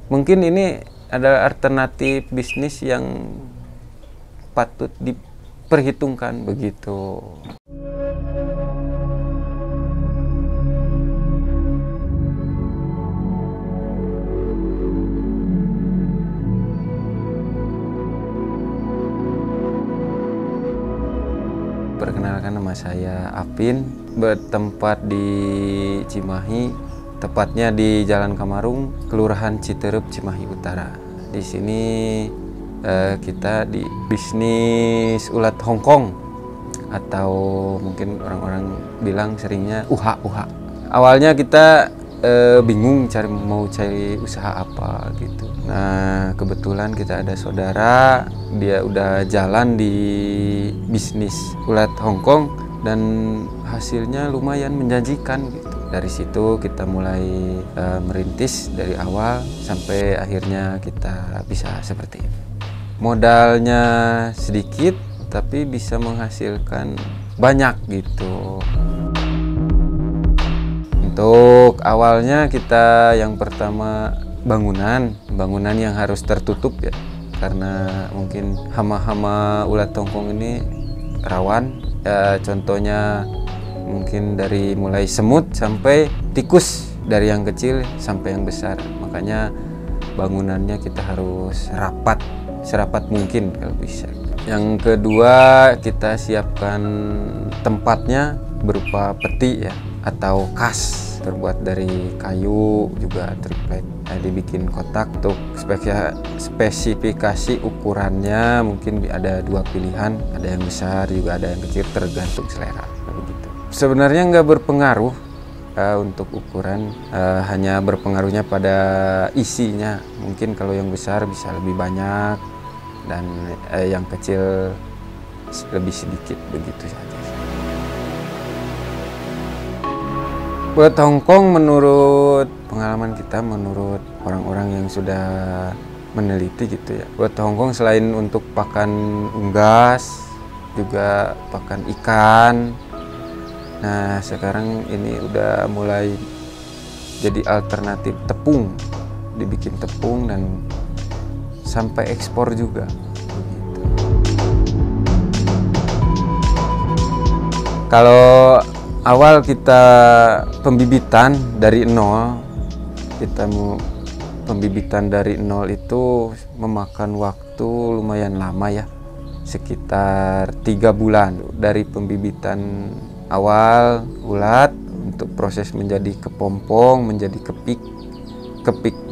mungkin ini adalah alternatif bisnis yang patut diperhitungkan begitu. Perkenalkan, nama saya Apin, bertempat di Cimahi, tepatnya di Jalan Kamarung, Kelurahan Citerup, Cimahi Utara. Di sini kita di bisnis ulat Hongkong, atau mungkin orang-orang bilang seringnya uha-uha. Awalnya kita bingung mau cari usaha apa gitu. Nah, kebetulan kita ada saudara, dia udah jalan di bisnis ulat Hongkong dan hasilnya lumayan menjanjikan gitu. Dari situ kita mulai merintis dari awal sampai akhirnya kita bisa seperti ini. Modalnya sedikit tapi bisa menghasilkan banyak gitu. Untuk awalnya kita yang pertama bangunan yang harus tertutup ya, karena mungkin hama-hama ulat Hongkong ini rawan ya, contohnya mungkin dari mulai semut sampai tikus, dari yang kecil sampai yang besar, makanya bangunannya kita harus serapat mungkin kalau bisa. Yang kedua, kita siapkan tempatnya berupa peti ya, atau kas terbuat dari kayu juga triplek. Dibikin kotak. Untuk spesifikasi ukurannya mungkin ada 2 pilihan, ada yang besar juga ada yang kecil, tergantung selera begitu. Sebenarnya nggak berpengaruh untuk ukuran, hanya berpengaruhnya pada isinya. Mungkin kalau yang besar bisa lebih banyak dan yang kecil lebih sedikit, begitu saja. Buat Hongkong, menurut pengalaman kita, menurut orang-orang yang sudah meneliti gitu ya, buat Hongkong selain untuk pakan unggas, juga pakan ikan. Nah, sekarang ini udah mulai jadi alternatif tepung, dibikin tepung dan sampai ekspor juga. Begitu. Kalau awal kita pembibitan dari nol, pembibitan dari nol itu memakan waktu lumayan lama ya, sekitar 3 bulan. Dari pembibitan awal ulat untuk proses menjadi kepompong, menjadi kepik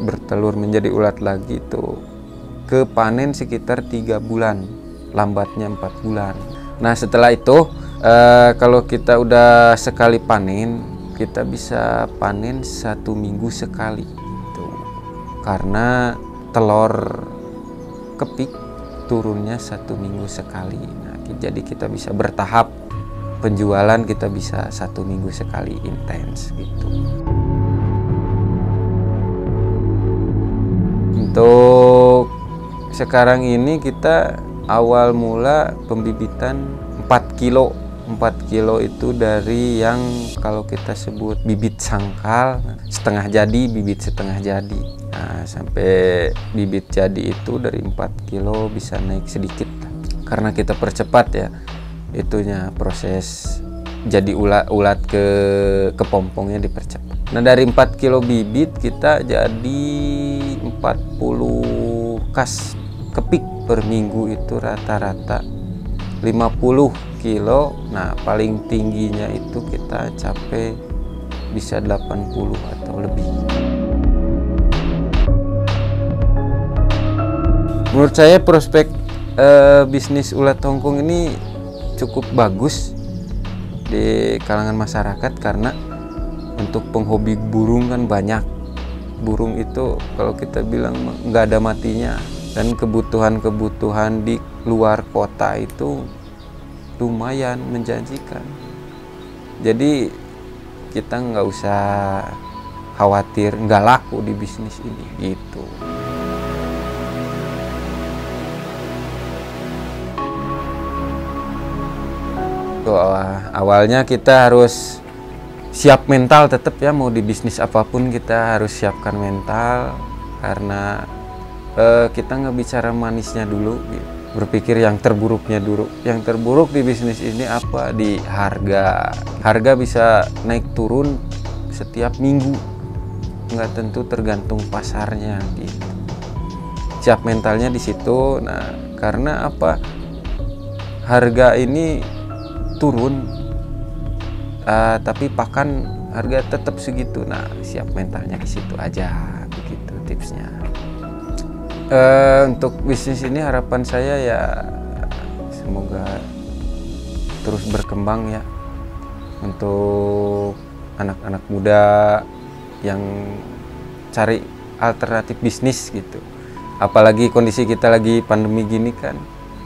bertelur menjadi ulat lagi, itu ke panen sekitar 3 bulan, lambatnya 4 bulan. Nah, setelah itu kalau kita udah sekali panen, kita bisa panen 1 minggu sekali tuh. Karena telur kepik turunnya 1 minggu sekali. Nah, jadi kita bisa bertahap penjualan, kita bisa 1 minggu sekali intens gitu. Untuk sekarang ini kita awal mula pembibitan 4 kilo. 4 kilo itu dari yang kalau kita sebut bibit sangkal, setengah jadi, bibit setengah jadi. Nah, sampai bibit jadi itu dari 4 kilo bisa naik sedikit. Karena kita percepat ya, itunya proses jadi ulat ke kepompongnya dipercepat. Nah, dari 4 kilo bibit kita jadi 40 kas kepik per minggu, itu rata-rata 50 kilo. Nah, paling tingginya itu kita capai bisa 80 atau lebih. Menurut saya prospek bisnis ulat Hongkong ini cukup bagus di kalangan masyarakat, karena untuk penghobi burung kan banyak. Burung itu kalau kita bilang nggak ada matinya, dan kebutuhan di luar kota itu lumayan menjanjikan. Jadi kita nggak usah khawatir nggak laku di bisnis ini gitu. Awalnya kita harus siap mental tetap ya, mau di bisnis apapun kita harus siapkan mental, karena kita nggak bicara manisnya dulu, berpikir yang terburuknya dulu. Yang terburuk di bisnis ini apa? Di harga. Harga bisa naik turun setiap minggu, nggak tentu, tergantung pasarnya gitu. Siap mentalnya di situ. Nah, karena apa? Harga ini turun, tapi pakan harga tetap segitu. Nah, siap mentalnya di situ aja, begitu tipsnya. Untuk bisnis ini harapan saya ya semoga terus berkembang ya, untuk anak-anak muda yang cari alternatif bisnis gitu. Apalagi kondisi kita lagi pandemi gini kan,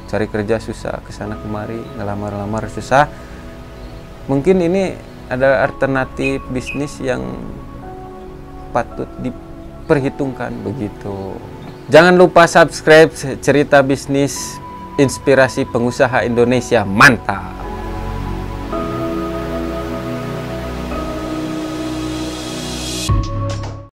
cari kerja susah, kesana kemari ngelamar-lamar susah. Mungkin ini adalah alternatif bisnis yang patut diperhitungkan begitu. Jangan lupa subscribe Cerita Bisnis Inspirasi Pengusaha Indonesia. Mantap!